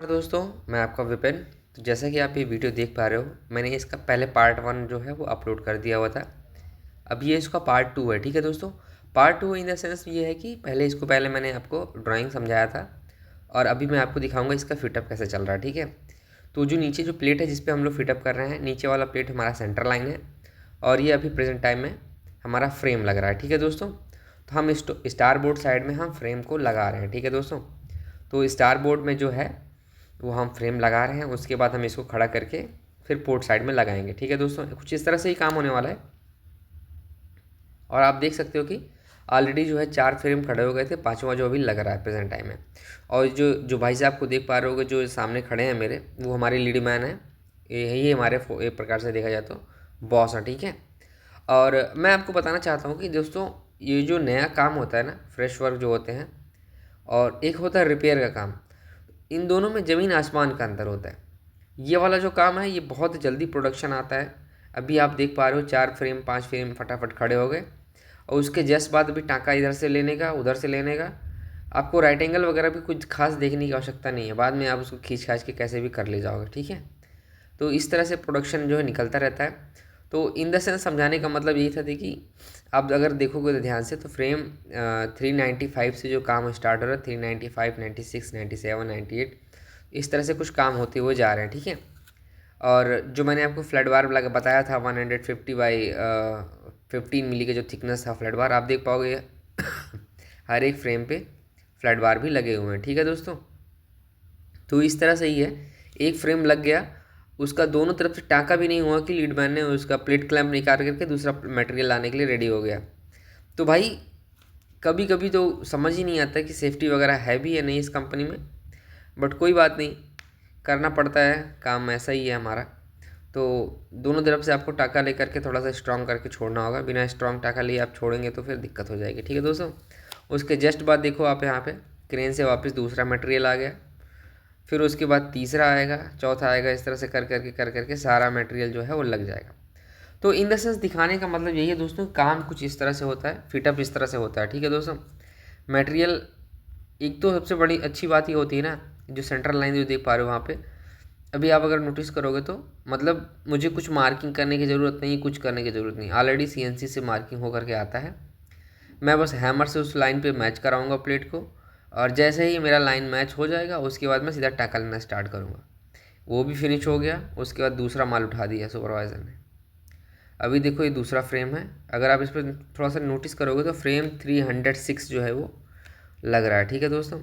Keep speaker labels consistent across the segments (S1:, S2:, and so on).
S1: दोस्तों, मैं आपका विपिन। तो जैसा कि आप ये वीडियो देख पा रहे हो, मैंने इसका पहले पार्ट 1 जो है वो अपलोड कर दिया हुआ था। अब ये इसका पार्ट 2 है। ठीक है दोस्तों, पार्ट 2 इन द सेंस ये है कि पहले मैंने आपको ड्राइंग समझाया था और अभी मैं आपको दिखाऊंगा इसका फिटअप कैसे चल रहा है। ठीक है, तो जो नीचे जो प्लेट है जिस पे हम लोग फिटअप कर रहे हैं, नीचे वाला प्लेट हमारा सेंटर लाइन है और ये अभी प्रेजेंट टाइम में हमारा फ्रेम लग रहा है। ठीक है दोस्तों, तो हम स्टार बोर्ड साइड में हम फ्रेम को लगा रहे हैं। ठीक है दोस्तों, तो स्टार बोर्ड में जो है वो हम फ्रेम लगा रहे हैं। उसके बाद हम इसको खड़ा करके फिर पोर्ट साइड में लगाएंगे। ठीक है दोस्तों, कुछ इस तरह से ही काम होने वाला है। और आप देख सकते हो कि ऑलरेडी जो है 4 फ्रेम खड़े हो गए थे, 5वां जो अभी लग रहा है प्रेजेंट टाइम में। और जो जो भाई साहब को देख पा रहे होगे जो सामने खड़े हैं मेरे, वो हमारे लीड मैन है। यही हमारे एक प्रकार से देखा जाए तो बॉस है। ठीक है, और मैं आपको बताना चाहता हूँ कि दोस्तों ये जो नया काम होता है ना, फ्रेश वर्क जो होते हैं, और एक होता है रिपेयर का काम, इन दोनों में ज़मीन आसमान का अंतर होता है। ये वाला जो काम है ये बहुत जल्दी प्रोडक्शन आता है। अभी आप देख पा रहे हो 4 फ्रेम 5 फ्रेम फटाफट खड़े हो गए और उसके जस्ट बाद अभी टाँका इधर से लेने का उधर से लेने का। आपको राइट एंगल वगैरह भी कुछ खास देखने की आवश्यकता नहीं है, बाद में आप उसको खींच खाच के कैसे भी कर ले जाओगे। ठीक है, तो इस तरह से प्रोडक्शन जो है निकलता रहता है। तो इन द सेंस समझाने का मतलब यही था कि आप अगर देखोगे तो ध्यान से, तो फ्रेम 395 से जो काम स्टार्ट हो रहा है, 395 96 97 98 इस तरह से कुछ काम होते हुए जा रहे हैं। ठीक है, और जो मैंने आपको फ्लैट बार लगा बताया था 150 बाई 15 मिली का जो थिकनेस था फ्लैट बार, आप देख पाओगे हर एक फ्रेम पे फ्लैट बार भी लगे हुए हैं। ठीक है दोस्तों, तो इस तरह से ही है। एक फ्रेम लग गया, उसका दोनों तरफ से टाँका भी नहीं हुआ कि लीडमैन ने उसका प्लेट क्लैंप निकाल करके दूसरा मटेरियल लाने के लिए रेडी हो गया। तो भाई कभी कभी तो समझ ही नहीं आता कि सेफ्टी वगैरह है भी या नहीं इस कंपनी में, बट कोई बात नहीं, करना पड़ता है, काम ऐसा ही है हमारा। तो दोनों तरफ से आपको टाँका लेकर के थोड़ा सा स्ट्रॉन्ग करके छोड़ना होगा। बिना स्ट्रॉन्ग टाँका लिए आप छोड़ेंगे तो फिर दिक्कत हो जाएगी। ठीक है दोस्तों, उसके जस्ट बाद देखो आप यहाँ पे क्रेन से वापस दूसरा मटेरियल आ गया, फिर उसके बाद तीसरा आएगा, चौथा आएगा, इस तरह से कर करके सारा मटेरियल जो है वो लग जाएगा। तो इन द सेंस दिखाने का मतलब यही है दोस्तों, काम कुछ इस तरह से होता है, फिटअप इस तरह से होता है। ठीक है दोस्तों, मटेरियल एक तो सबसे बड़ी अच्छी बात ये होती है ना, जो सेंट्रल लाइन जो देख पा रहे हो वहाँ पे, अभी आप अगर नोटिस करोगे तो मतलब मुझे कुछ मार्किंग करने की ज़रूरत नहीं, कुछ करने की ज़रूरत नहीं, ऑलरेडी सीएनसी से मार्किंग होकर के आता है। मैं बस हैमर से उस लाइन पे मैच कराऊंगा प्लेट को, और जैसे ही मेरा लाइन मैच हो जाएगा उसके बाद मैं सीधा टाँका लेना स्टार्ट करूँगा। वो भी फिनिश हो गया, उसके बाद दूसरा माल उठा दिया सुपरवाइज़र ने। अभी देखो ये दूसरा फ्रेम है, अगर आप इस पर थोड़ा सा नोटिस करोगे तो फ्रेम 306 जो है वो लग रहा है। ठीक है दोस्तों,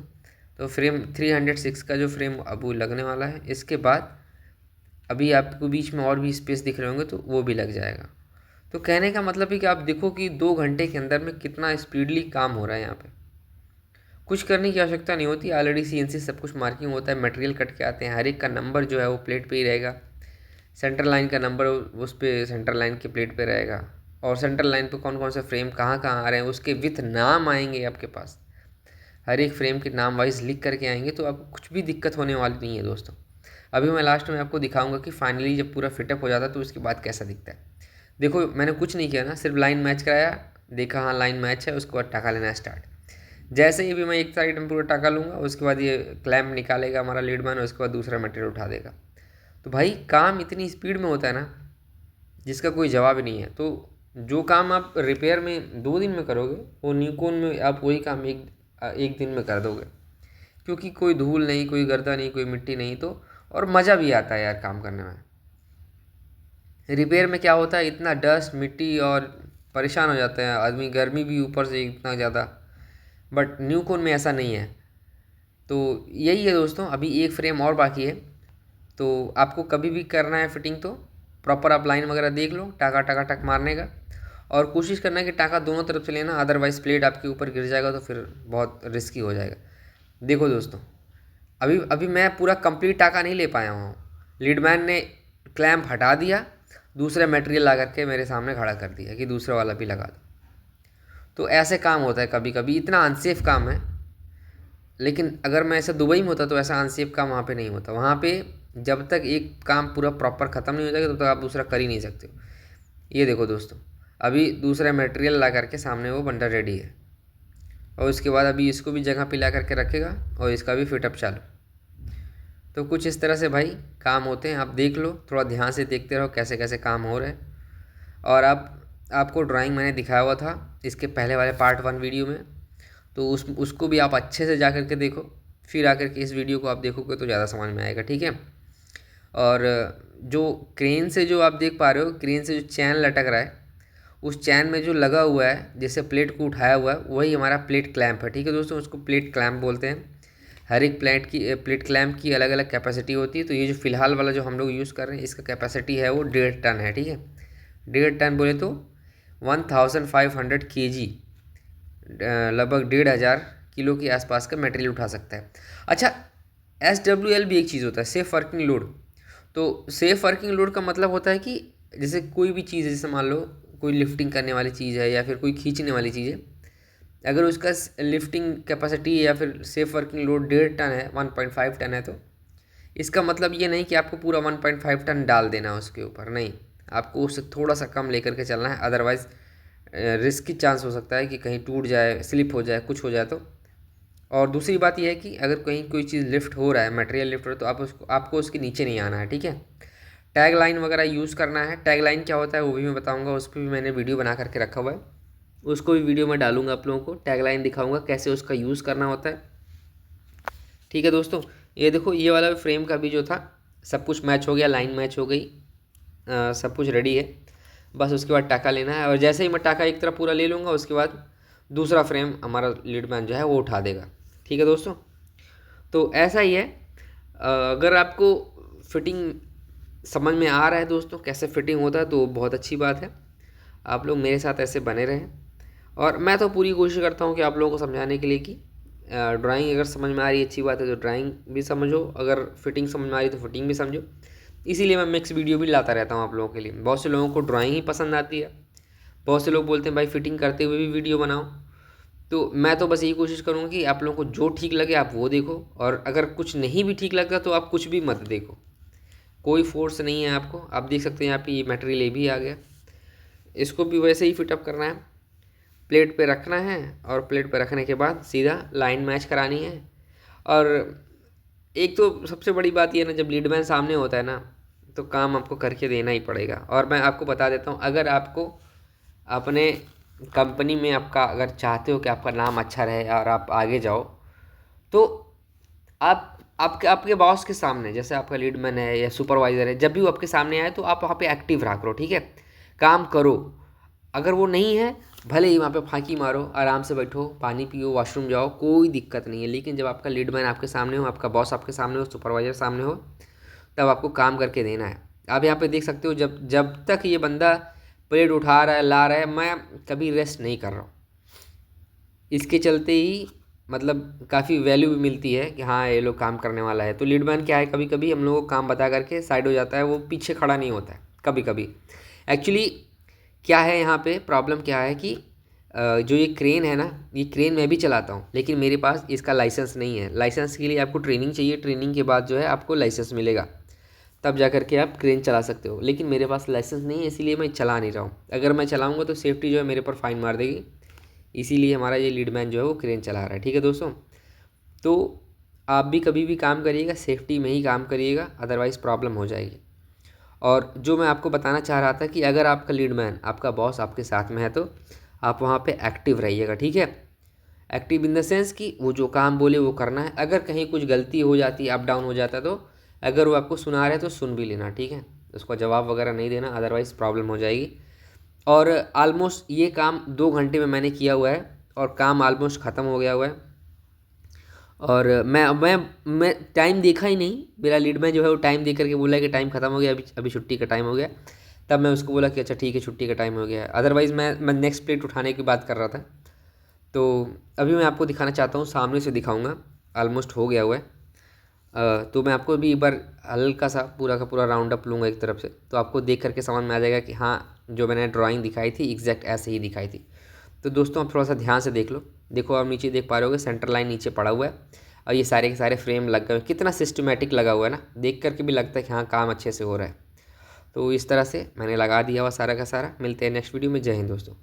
S1: तो फ्रेम 306 का जो फ्रेम अब वो लगने वाला है, इसके बाद अभी आपको बीच में और भी स्पेस दिख रहे होंगे तो वो भी लग जाएगा। तो कहने का मतलब है कि आप देखो कि 2 घंटे के अंदर में कितना स्पीडली काम हो रहा है यहाँ पे। कुछ करने की आवश्यकता नहीं होती, ऑलरेडी सीएनसी सब कुछ मार्किंग होता है, मटेरियल कट के आते हैं, हर एक का नंबर जो है वो प्लेट पे ही रहेगा। सेंटर लाइन का नंबर उस पर सेंटर लाइन की प्लेट पे रहेगा, और सेंटर लाइन पे कौन कौन से फ्रेम कहाँ कहाँ आ रहे हैं उसके विथ नाम आएंगे आपके पास। हर एक फ्रेम के नाम वाइज लिख करके आएंगे, तो आपको कुछ भी दिक्कत होने वाली नहीं है दोस्तों। अभी मैं लास्ट में आपको दिखाऊंगा कि फाइनली जब पूरा फिटअप हो जाता है तो उसके बाद कैसा दिखता है। देखो मैंने कुछ नहीं किया ना, सिर्फ लाइन मैच कराया, देखा हाँ लाइन मैच है, उसके बाद टाँका लेना स्टार्ट। जैसे ही भी मैं एक साइड में पूरा टाँका लूँगा, उसके बाद ये क्लैम्प निकालेगा हमारा लीडमैन, उसके बाद दूसरा मटेरियल उठा देगा। तो भाई काम इतनी स्पीड में होता है ना, जिसका कोई जवाब नहीं है। तो जो काम आप रिपेयर में 2 दिन में करोगे, वो निकोन में आप वही काम एक दिन में कर दोगे, क्योंकि कोई धूल नहीं, कोई गर्दा नहीं, कोई मिट्टी नहीं। तो और मज़ा भी आता है यार काम करने में। रिपेयर में क्या होता है, इतना डस्ट मिट्टी और परेशान हो जाते हैं आदमी, गर्मी भी ऊपर से इतना ज़्यादा, बट न्यू कोन में ऐसा नहीं है। तो यही है दोस्तों, अभी एक फ्रेम और बाकी है। तो आपको कभी भी करना है फिटिंग तो प्रॉपर आप लाइन वगैरह देख लो, टाका टाका टक मारने का, और कोशिश करना है कि टाका दोनों तरफ से लेना, अदरवाइज़ प्लेट आपके ऊपर गिर जाएगा तो फिर बहुत रिस्की हो जाएगा। देखो दोस्तों, अभी अभी मैं पूरा कंप्लीट टाका नहीं ले पाया हूँ। लीडमैन ने क्लैंप हटा दिया, दूसरे मटेरियल ला करके मेरे सामने खड़ा कर दिया कि दूसरा वाला भी लगा दो। तो ऐसे काम होता है कभी कभी, इतना अनसेफ काम है। लेकिन अगर मैं ऐसा दुबई में होता तो ऐसा अनसेफ काम वहाँ पे नहीं होता। वहाँ पे जब तक एक काम पूरा प्रॉपर ख़त्म नहीं हो जाएगा तब तक आप दूसरा कर ही नहीं सकते हो। ये देखो दोस्तों, अभी दूसरा मटेरियल ला करके सामने वो बंडल रेडी है, और उसके बाद अभी इसको भी जगह पे ला करके रखेगा और इसका भी फिटअप चालू। तो कुछ इस तरह से भाई काम होते हैं, आप देख लो, थोड़ा ध्यान से देखते रहो कैसे कैसे काम हो रहे हैं। और आपको ड्राइंग मैंने दिखाया हुआ था इसके पहले वाले पार्ट 1 वीडियो में, तो उसको भी आप अच्छे से जा कर के देखो, फिर आकर के इस वीडियो को आप देखोगे तो ज़्यादा समझ में आएगा, ठीक है। और जो क्रेन से जो आप देख पा रहे हो, क्रेन से जो चैन लटक रहा है, उस चैन में जो लगा हुआ है जैसे प्लेट को उठाया हुआ है, वही हमारा प्लेट क्लैंप है, ठीक है दोस्तों। उसको प्लेट क्लैंप बोलते हैं। हर एक प्लेट क्लैंप की अलग अलग कैपेसिटी होती है। तो ये जो फ़िलहाल वाला जो हम लोग यूज़ कर रहे हैं, इसका कैपेसिटी है वो 1.5 टन है, ठीक है। 1.5 टन बोले तो 1500 kg, लगभग 1,500 किलो के आसपास का मटेरियल उठा सकता है। अच्छा, SWL भी एक चीज़ होता है, सेफ वर्किंग लोड। तो सेफ वर्किंग लोड का मतलब होता है कि जैसे कोई भी चीज़ है, जैसे मान लो कोई लिफ्टिंग करने वाली चीज़ है या फिर कोई खींचने वाली चीज़ है, अगर उसका लिफ्टिंग कैपेसिटी या फिर सेफ वर्किंग लोड 1.5 टन है, 1.5 टन है, तो इसका मतलब ये नहीं कि आपको पूरा 1.5 टन डाल देना है उसके ऊपर, नहीं, आपको उससे थोड़ा सा कम लेकर के चलना है। अदरवाइज़ रिस्क की चांस हो सकता है कि कहीं टूट जाए, स्लिप हो जाए, कुछ हो जाए तो। और दूसरी बात यह है कि अगर कहीं कोई चीज़ लिफ्ट हो रहा है, मटेरियल लिफ्ट हो रहा है, तो आपको उसके नीचे नहीं आना है, ठीक है। टैग लाइन वगैरह यूज़ करना है। टैग लाइन क्या होता है वो भी मैं बताऊंगा, उस पर भी मैंने वीडियो बना करके रखा हुआ है, उसको भी वीडियो में डालूंगा आप लोगों को। टैग लाइन दिखाऊंगा कैसे उसका यूज़ करना होता है, ठीक है दोस्तों। ये देखो, ये वाला फ्रेम का भी जो था सब कुछ मैच हो गया, लाइन मैच हो गई, सब कुछ रेडी है। बस उसके बाद टाका लेना है, और जैसे ही मैं टाका एक तरफ पूरा ले लूँगा, उसके बाद दूसरा फ्रेम हमारा लीडमैन जो है वो उठा देगा, ठीक है दोस्तों। तो ऐसा ही है। अगर आपको फिटिंग समझ में आ रहा है दोस्तों कैसे फिटिंग होता है, तो बहुत अच्छी बात है। आप लोग मेरे साथ ऐसे बने रहें, और मैं तो पूरी कोशिश करता हूँ कि आप लोगों को समझाने के लिए कि ड्राइंग अगर समझ में आ रही है अच्छी बात है, तो ड्राइंग भी समझो, अगर फिटिंग समझ में आ रही है तो फिटिंग भी समझो। इसीलिए मैं मिक्स वीडियो भी लाता रहता हूँ आप लोगों के लिए। बहुत से लोगों को ड्राइंग ही पसंद आती है, बहुत से लोग बोलते हैं भाई फिटिंग करते हुए भी वीडियो बनाओ। तो मैं तो बस यही कोशिश करूँगा कि आप लोगों को जो ठीक लगे आप वो देखो, और अगर कुछ नहीं भी ठीक लगता तो आप कुछ भी मत देखो, कोई फोर्स नहीं है आपको। आप देख सकते हैं यहाँ पे ये मटेरियल ये भी आ गया, इसको भी वैसे ही फिटअप करना है, प्लेट पे रखना है, और प्लेट पे रखने के बाद सीधा लाइन मैच करानी है। और एक तो सबसे बड़ी बात ये ना, जब लीडमैन सामने होता है ना, तो काम आपको करके देना ही पड़ेगा। और मैं आपको बता देता हूँ, अगर आपको अपने कंपनी में आपका अगर चाहते हो कि आपका नाम अच्छा रहे और आप आगे जाओ, तो आपके आपके बॉस के सामने, जैसे आपका लीडमैन है या सुपरवाइज़र है, जब भी वो आपके सामने आए तो आप वहाँ पे एक्टिव रहा करो, ठीक है, काम करो। अगर वो नहीं है, भले ही वहाँ पे फांकी मारो, आराम से बैठो, पानी पियो, वॉशरूम जाओ, कोई दिक्कत नहीं है। लेकिन जब आपका लीडमैन आपके सामने हो, आपका बॉस आपके सामने हो, सुपरवाइज़र सामने हो, तब आपको काम करके देना है। आप यहाँ पे देख सकते हो, जब जब तक ये बंदा प्लेट उठा रहा है, ला रहा है, मैं कभी रेस्ट नहीं कर रहा हूँ। इसके चलते ही मतलब काफ़ी वैल्यू भी मिलती है कि हाँ ये लोग काम करने वाला है। तो लीडमैन क्या है, कभी कभी हम लोगों को काम बता करके साइड हो जाता है, वो पीछे खड़ा नहीं होता है कभी कभी। एक्चुअली क्या है यहाँ पे प्रॉब्लम क्या है कि जो ये क्रेन है ना, ये क्रेन मैं भी चलाता हूँ, लेकिन मेरे पास इसका लाइसेंस नहीं है। लाइसेंस के लिए आपको ट्रेनिंग चाहिए, ट्रेनिंग के बाद जो है आपको लाइसेंस मिलेगा, तब जा कर के आप क्रेन चला सकते हो। लेकिन मेरे पास लाइसेंस नहीं है, इसीलिए मैं चला नहीं रहा हूँ। अगर मैं चलाऊँगा तो सेफ्टी जो है मेरे पर फाइन मार देगी, इसीलिए हमारा ये लीडमैन जो है वो क्रेन चला रहा है, ठीक है दोस्तों। तो आप भी कभी भी काम करिएगा सेफ्टी में ही काम करिएगा, अदरवाइज़ प्रॉब्लम हो जाएगी। और जो मैं आपको बताना चाह रहा था कि अगर आपका लीडमैन, आपका बॉस आपके साथ में है, तो आप वहाँ पे एक्टिव रहिएगा, ठीक है। एक्टिव इन द सेंस कि वो जो काम बोले वो करना है। अगर कहीं कुछ गलती हो जाती है, अप डाउन हो जाता है, तो अगर वो आपको सुना रहे हैं तो सुन भी लेना, ठीक है, उसका जवाब वगैरह नहीं देना, अदरवाइज़ प्रॉब्लम हो जाएगी। और आलमोस्ट ये काम 2 घंटे में मैंने किया हुआ है, और काम आलमोस्ट ख़त्म हो गया हुआ है। और मैं टाइम देखा ही नहीं, मेरा लीडमैन जो है वो टाइम देख करके बोला कि टाइम ख़त्म हो गया, अभी अभी छुट्टी का टाइम हो गया। तब मैं उसको बोला कि अच्छा ठीक है, छुट्टी का टाइम हो गया है। अदरवाइज़ मैं नेक्स्ट प्लेट उठाने की बात कर रहा था। तो अभी मैं आपको दिखाना चाहता हूँ, सामने से दिखाऊंगा, ऑलमोस्ट हो गया हुआ है। तो मैं आपको भी एक बार हल्का सा पूरा का पूरा राउंड अप लूँगा एक तरफ से, तो आपको देख करके समझ में आ जाएगा कि हाँ जो मैंने ड्राइंग दिखाई थी एग्जैक्ट ऐसे ही दिखाई थी। तो दोस्तों आप थोड़ा सा ध्यान से देख लो, देखो आप नीचे देख पा रहे होगे, सेंटर लाइन नीचे पड़ा हुआ है, और ये सारे के सारे फ्रेम लग गए, कितना सिस्टमेटिक लगा हुआ है ना, देख करके भी लगता है कि हाँ काम अच्छे से हो रहा है। तो इस तरह से मैंने लगा दिया हुआ सारा का सारा। मिलते हैं नेक्स्ट वीडियो में। जय हिंद दोस्तों।